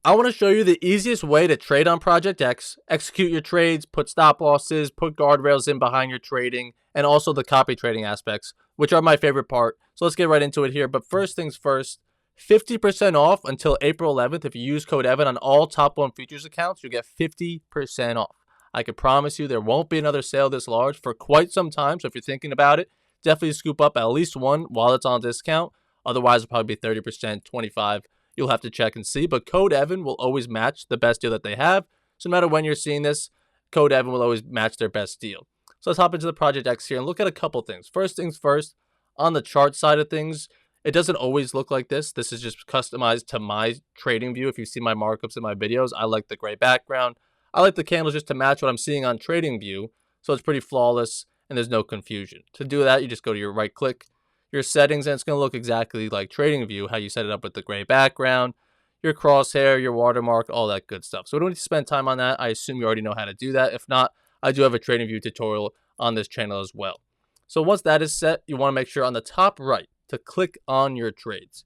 I want to show you the easiest way to trade on Project X, execute your trades, put stop losses, put guardrails in behind your trading, and also the copy trading aspects, which are my favorite part. So let's get right into it here. But first things first, 50% off until April 11th. If you use code Evan on all Top 1 Futures accounts, you get 50% off. I can promise you there won't be another sale this large for quite some time. So if you're thinking about it, definitely scoop up at least one while it's on discount. Otherwise, it'll probably be 30%, 25%. You'll have to check and see, but code Evan will always match the best deal that they have. So no matter when you're seeing this, code Evan will always match their best deal. So let's hop into the Project X here and look at a couple things. First things first, on the chart side of things, it doesn't always look like this. This is just customized to my trading view. If you see my markups in my videos, I like the gray background. I like the candles just to match what I'm seeing on trading view. So it's pretty flawless and there's no confusion. To do that, you just go to your right click, your settings, and it's going to look exactly like trading view, how you set it up with the gray background, your crosshair, your watermark, all that good stuff. So we don't need to spend time on that. I assume you already know how to do that. If not, I do have a trading view tutorial on this channel as well. So once that is set, you want to make sure on the top right to click on your trades.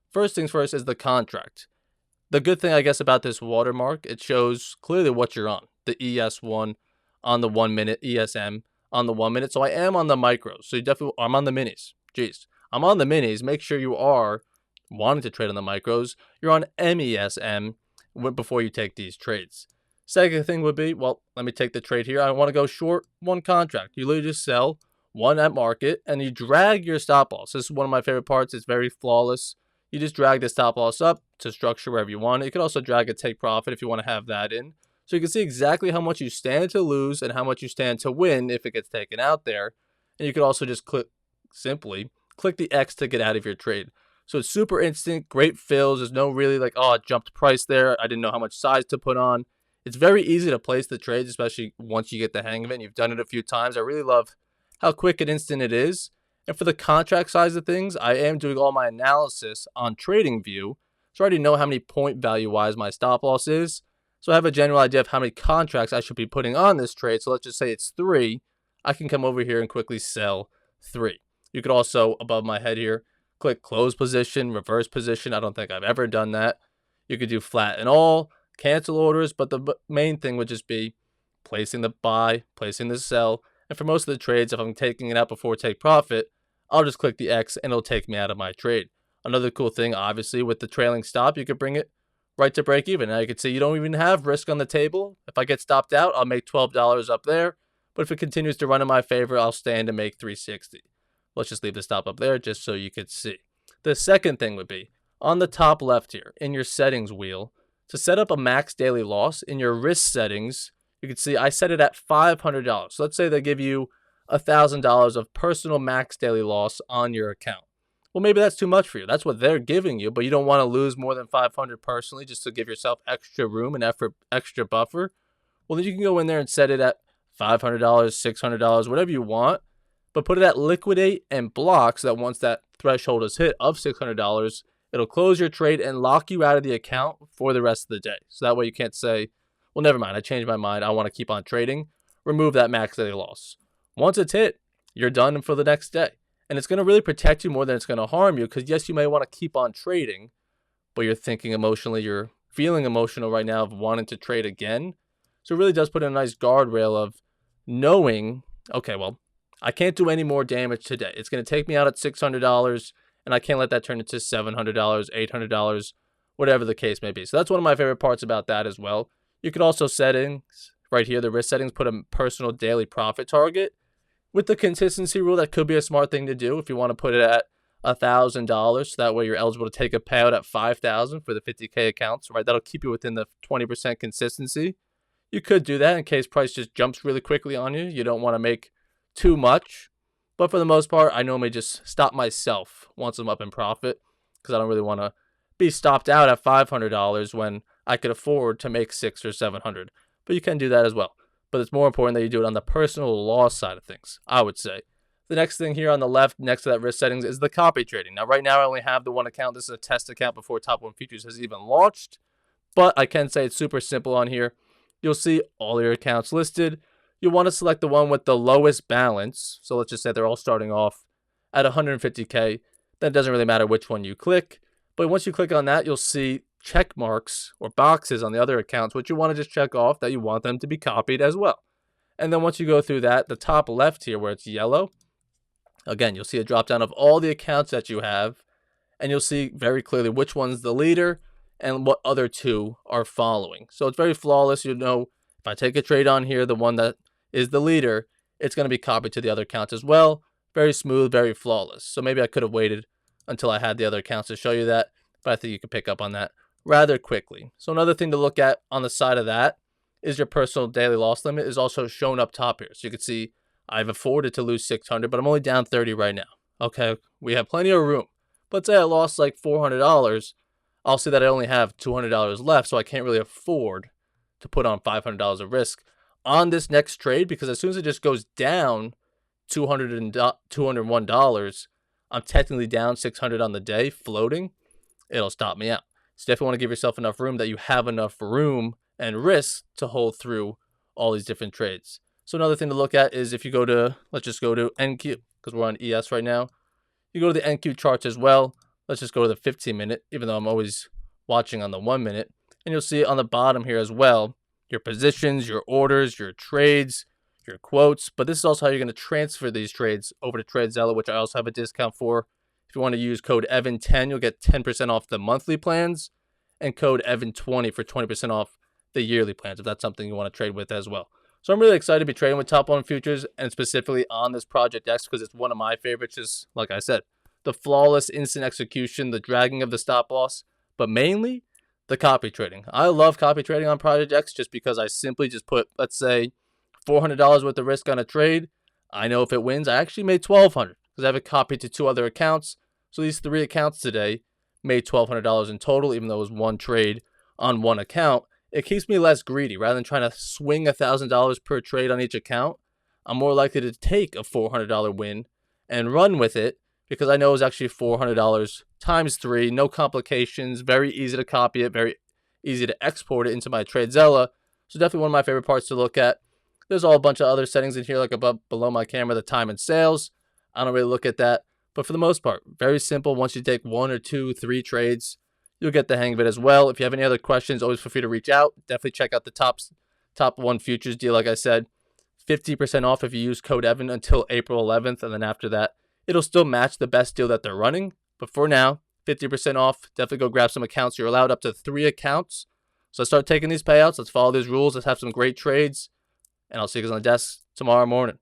First things first is the contract. The good thing, I guess, about this watermark, it shows clearly what you're on. The ES1 on the 1 minute, ESM on the 1 minute. So I am on the micros. So you definitely, I'm on the minis. Jeez, I'm on the minis. Make sure you are wanting to trade on the micros. You're on MESM before you take these trades. Second thing would be, well, let me take the trade here. I want to go short one contract. You literally just sell one at market and you drag your stop loss. This is one of my favorite parts. It's very flawless. You just drag the stop loss up to structure wherever you want. You can also drag a take profit if you want to have that in. So you can see exactly how much you stand to lose and how much you stand to win if it gets taken out there. And you could also just simply click the X to get out of your trade. So it's super instant, great fills. There's no really like, oh, it jumped price there. I didn't know how much size to put on. It's very easy to place the trades, especially once you get the hang of it and you've done it a few times. I really love how quick and instant it is. And for the contract size of things, I am doing all my analysis on TradingView. So I already know how many point value wise my stop loss is. So I have a general idea of how many contracts I should be putting on this trade. So let's just say it's 3. I can come over here and quickly sell 3. You could also, above my head here, click close position, reverse position. I don't think I've ever done that. You could do flat and all, cancel orders, but the main thing would just be placing the buy, placing the sell. And for most of the trades, if I'm taking it out before take profit, I'll just click the X and it'll take me out of my trade. Another cool thing, obviously, with the trailing stop, you could bring it right to break even. Now you can see you don't even have risk on the table. If I get stopped out, I'll make $12 up there. But if it continues to run in my favor, I'll stand and make $3.60. Let's just leave the stop up there just so you could see. The second thing would be on the top left here in your settings wheel to set up a max daily loss in your risk settings. You can see I set it at $500. So let's say they give you $1,000 of personal max daily loss on your account. Well, maybe that's too much for you. That's what they're giving you, but you don't want to lose more than 500 personally just to give yourself extra room and extra buffer. Well, then you can go in there and set it at $500, $600, whatever you want. But put it at liquidate and block so that once that threshold is hit of $600, it'll close your trade and lock you out of the account for the rest of the day. So that way you can't say, well, never mind, I changed my mind. I want to keep on trading. Remove that max daily loss. Once it's hit, you're done for the next day. And it's going to really protect you more than it's going to harm you because, yes, you may want to keep on trading, but you're thinking emotionally, you're feeling emotional right now of wanting to trade again. So it really does put in a nice guardrail of knowing, okay, well, I can't do any more damage today. It's going to take me out at $600, and I can't let that turn into $700, $800, whatever the case may be. So that's one of my favorite parts about that as well. You could also settings right here, the risk settings, put a personal daily profit target. With the consistency rule, that could be a smart thing to do if you want to put it at $1,000. So that way you're eligible to take a payout at $5,000 for the 50K accounts, right? That'll keep you within the 20% consistency. You could do that in case price just jumps really quickly on you. You don't want to make too much, but for the most part, I normally just stop myself once I'm up in profit because I don't really want to be stopped out at $500 when I could afford to make $600 or $700. But you can do that as well. But it's more important that you do it on the personal loss side of things, I would say. The next thing here on the left next to that risk settings is the copy trading. Now, right now, I only have the one account. This is a test account before Top 1 Futures has even launched. But I can say it's super simple on here. You'll see all your accounts listed. You'll want to select the one with the lowest balance. So let's just say they're all starting off at 150K. Then it doesn't really matter which one you click. But once you click on that, you'll see check marks or boxes on the other accounts, which you want to just check off that you want them to be copied as well. And then once you go through that, the top left here where it's yellow, again, you'll see a drop down of all the accounts that you have, and you'll see very clearly which one's the leader and what other two are following. So it's very flawless. You know, if I take a trade on here, the one that is the leader, it's going to be copied to the other accounts as well. Very smooth, very flawless. So maybe I could have waited until I had the other accounts to show you that, but I think you can pick up on that rather quickly. So another thing to look at on the side of that is your personal daily loss limit is also shown up top here. So you can see I've afforded to lose 600, but I'm only down 30 right now. Okay, we have plenty of room. But say I lost like $400, I'll see that I only have $200 left, so I can't really afford to put on $500 of risk on this next trade, because as soon as it just goes down $201, I'm technically down $600 on the day floating. It'll stop me out. So definitely want to give yourself enough room that you have enough room and risk to hold through all these different trades. So another thing to look at is if you go to, let's just go to NQ, because we're on ES right now. You go to the NQ charts as well. Let's just go to the 15-minute, even though I'm always watching on the 1-minute. And you'll see on the bottom here as well, your positions, your orders, your trades, your quotes. But this is also how you're going to transfer these trades over to TradeZella, which I also have a discount for. If you want to use code EVAN10, you'll get 10% off the monthly plans, and code EVAN20 for 20% off the yearly plans, if that's something you want to trade with as well. So I'm really excited to be trading with Top 1 Futures, and specifically on this Project X, because it's one of my favorites. Just like I said, the flawless instant execution, the dragging of the stop loss, but mainly the copy trading. I love copy trading on Project X just because I simply just put, let's say, $400 worth of risk on a trade. I know if it wins, I actually made $1,200 because I have it copied to 2 other accounts. So these 3 accounts today made $1,200 in total, even though it was one trade on one account. It keeps me less greedy. Rather than trying to swing $1,000 per trade on each account, I'm more likely to take a $400 win and run with it, because I know it's actually $400 times 3, no complications, very easy to copy it, very easy to export it into my TradeZella. So definitely one of my favorite parts to look at. There's all a bunch of other settings in here, like below my camera, the time and sales. I don't really look at that, but for the most part, very simple. Once you take 1 or 2, 3 trades, you'll get the hang of it as well. If you have any other questions, always feel free to reach out. Definitely check out the Top 1 Futures deal. Like I said, 50% off if you use code EVAN until April 11th, and then after that, it'll still match the best deal that they're running. But for now, 50% off. Definitely go grab some accounts. You're allowed up to 3 accounts. So let's start taking these payouts. Let's follow these rules. Let's have some great trades. And I'll see you guys on the desk tomorrow morning.